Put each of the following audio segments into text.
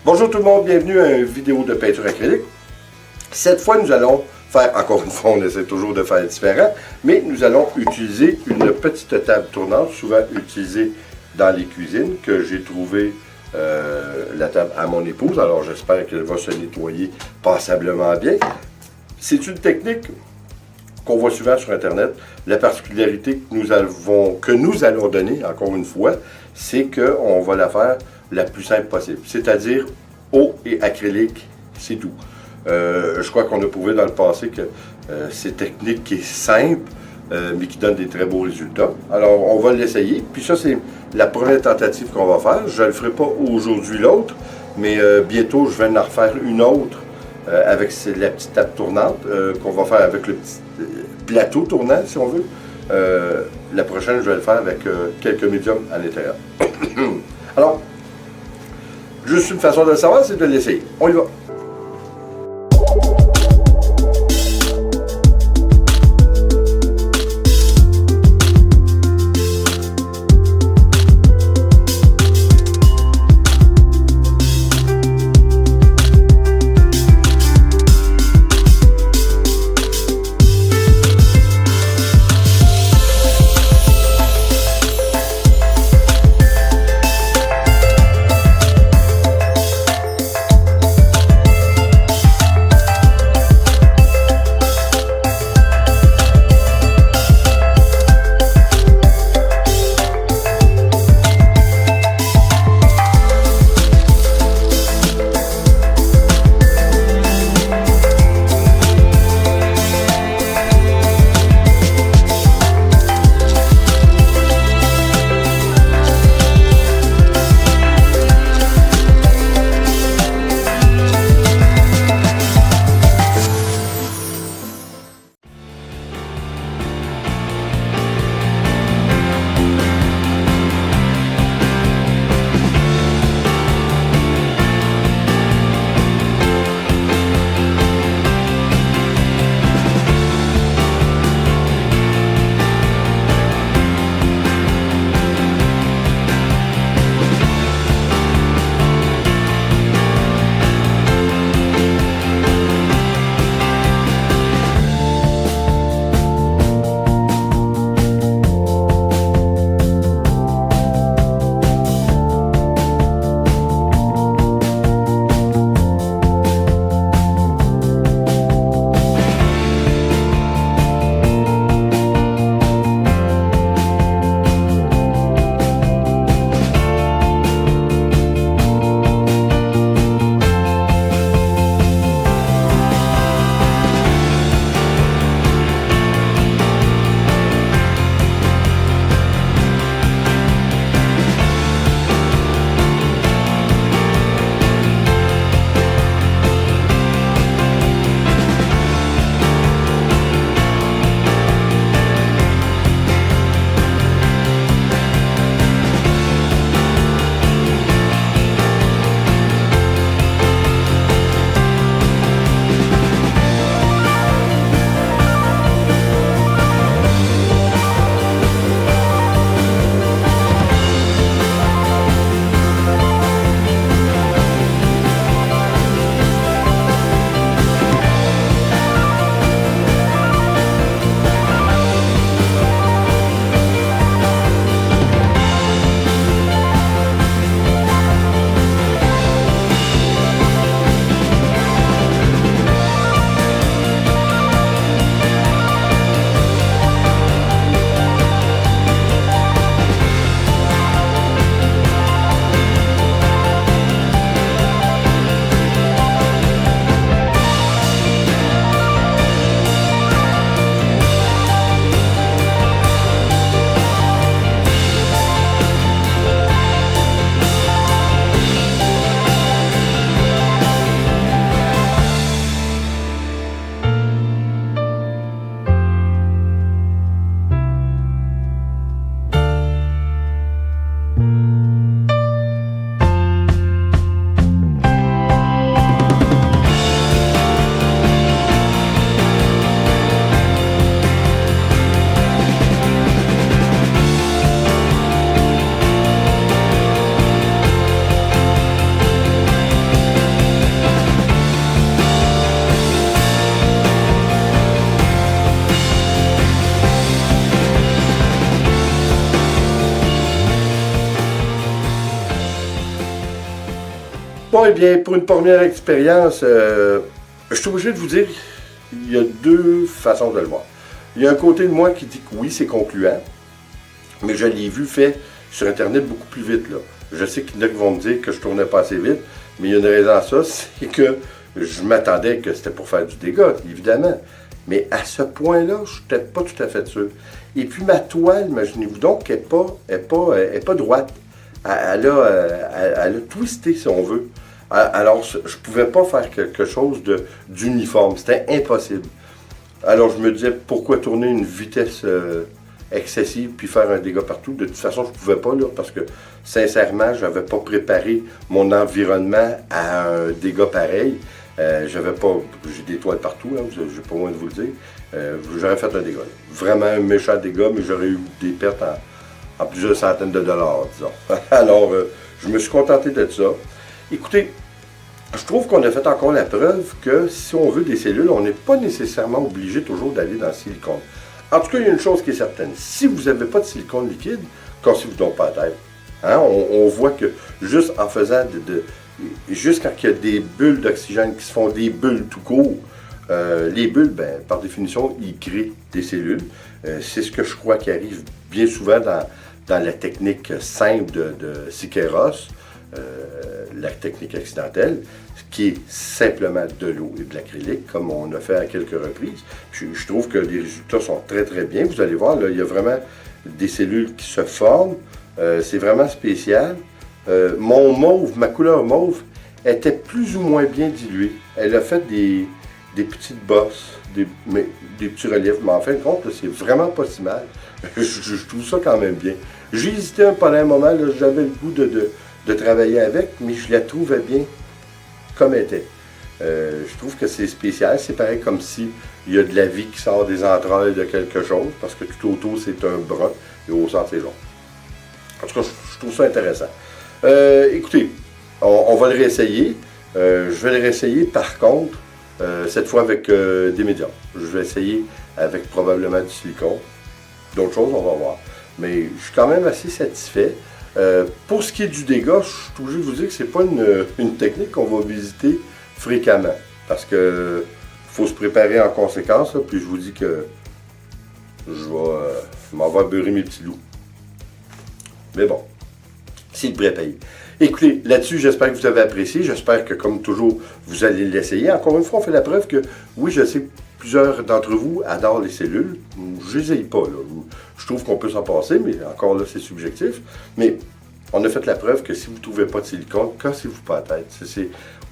Bonjour tout le monde, bienvenue à une vidéo de peinture acrylique. Cette fois, nous allons faire, encore une fois, on essaie toujours de faire différent, mais nous allons utiliser une petite table tournante, souvent utilisée dans les cuisines, que j'ai trouvé la table à mon épouse. Alors j'espère qu'elle va se nettoyer passablement bien. C'est une technique qu'on voit souvent sur Internet. La particularité que nous allons donner, encore une fois, c'est qu'on va la faire la plus simple possible. C'est-à-dire eau et acrylique, c'est tout. Je crois qu'on a prouvé dans le passé que c'est une technique qui est simple, mais qui donne des très beaux résultats. Alors, on va l'essayer. Puis ça, c'est la première tentative qu'on va faire. Je ne le ferai pas aujourd'hui l'autre, mais bientôt, je vais en refaire une autre avec la petite table tournante qu'on va faire avec le petit plateau tournant, si on veut. La prochaine, je vais le faire avec quelques médiums à l'intérieur. Alors, juste une façon de le savoir, c'est de l'essayer. On y va. eh bien, pour une première expérience, je suis obligé de vous dire, il y a deux façons de le voir. Il y a un côté de moi qui dit que oui, c'est concluant, mais je l'ai vu fait sur Internet beaucoup plus vite, là. Je sais qu'il y en a qui vont me dire que je tournais pas assez vite, mais il y a une raison à ça, c'est que je m'attendais que c'était pour faire du dégât, évidemment. Mais à ce point-là, je n'étais pas tout à fait sûr. Et puis ma toile, imaginez-vous donc, qu'elle n'est pas droite. Elle a twisté, si on veut. Alors, je ne pouvais pas faire quelque chose d'uniforme. C'était impossible. Alors, je me disais, pourquoi tourner une vitesse excessive puis faire un dégât partout? De toute façon, je ne pouvais pas, là, parce que, sincèrement, je n'avais pas préparé mon environnement à un dégât pareil. J'ai des toiles partout, hein, j'ai pas moins de vous le dire. J'aurais fait un dégât. Vraiment un méchant dégât, mais j'aurais eu des pertes en plusieurs centaines de dollars, disons. Alors, je me suis contenté de ça. Écoutez, je trouve qu'on a fait encore la preuve que si on veut des cellules, on n'est pas nécessairement obligé toujours d'aller dans le silicone. En tout cas, il y a une chose qui est certaine. Si vous n'avez pas de silicone liquide, cassez-vous donc pas la tête. Hein? On voit que juste en faisant juste quand il y a des bulles d'oxygène qui se font des bulles tout court, les bulles, ben, par définition, ils créent des cellules. C'est ce que je crois qui arrive bien souvent dans la technique simple de Sikeros, la technique accidentelle, qui est simplement de l'eau et de l'acrylique, comme on a fait à quelques reprises. Je trouve que les résultats sont très très bien. Vous allez voir, là, il y a vraiment des cellules qui se forment. C'est vraiment spécial. Ma couleur mauve était plus ou moins bien diluée. Elle a fait des petites bosses, des petits reliefs, mais en fin de compte, c'est vraiment pas si mal. je trouve ça quand même bien. J'ai hésité pendant un moment, j'avais le goût de travailler avec, mais je la trouvais bien comme elle était. Je trouve que c'est spécial, c'est pareil comme si il y a de la vie qui sort des entrailles de quelque chose, parce que tout autour c'est un brun et au centre c'est jaune. En tout cas, je trouve ça intéressant. Écoutez, on va le réessayer. Je vais le réessayer par contre, cette fois avec des médias. Je vais essayer avec probablement du silicone. D'autres choses, on va voir. Mais je suis quand même assez satisfait. Pour ce qui est du dégât, je suis obligé de vous dire que c'est pas une technique qu'on va visiter fréquemment. Parce que faut se préparer en conséquence. Là, puis je vous dis que je m'en vais beurrer mes petits loups. Mais bon, c'est le prix à payer. Écoutez, là-dessus, j'espère que vous avez apprécié. J'espère que, comme toujours, vous allez l'essayer. Encore une fois, on fait la preuve que, oui, je sais, plusieurs d'entre vous adorent les cellules. Je les ai pas, là. Je trouve qu'on peut s'en passer, mais encore là, c'est subjectif. Mais on a fait la preuve que si vous ne trouvez pas de silicone, cassez-vous pas la tête.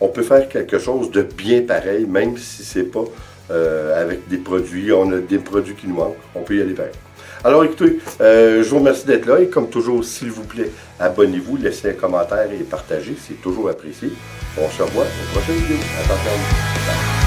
On peut faire quelque chose de bien pareil, même si c'est pas avec des produits. On a des produits qui nous manquent. On peut y aller pareil. Alors écoutez, je vous remercie d'être là et comme toujours, s'il vous plaît, abonnez-vous, laissez un commentaire et partagez, c'est toujours apprécié. On se revoit dans une prochaine vidéo. Attention à vous.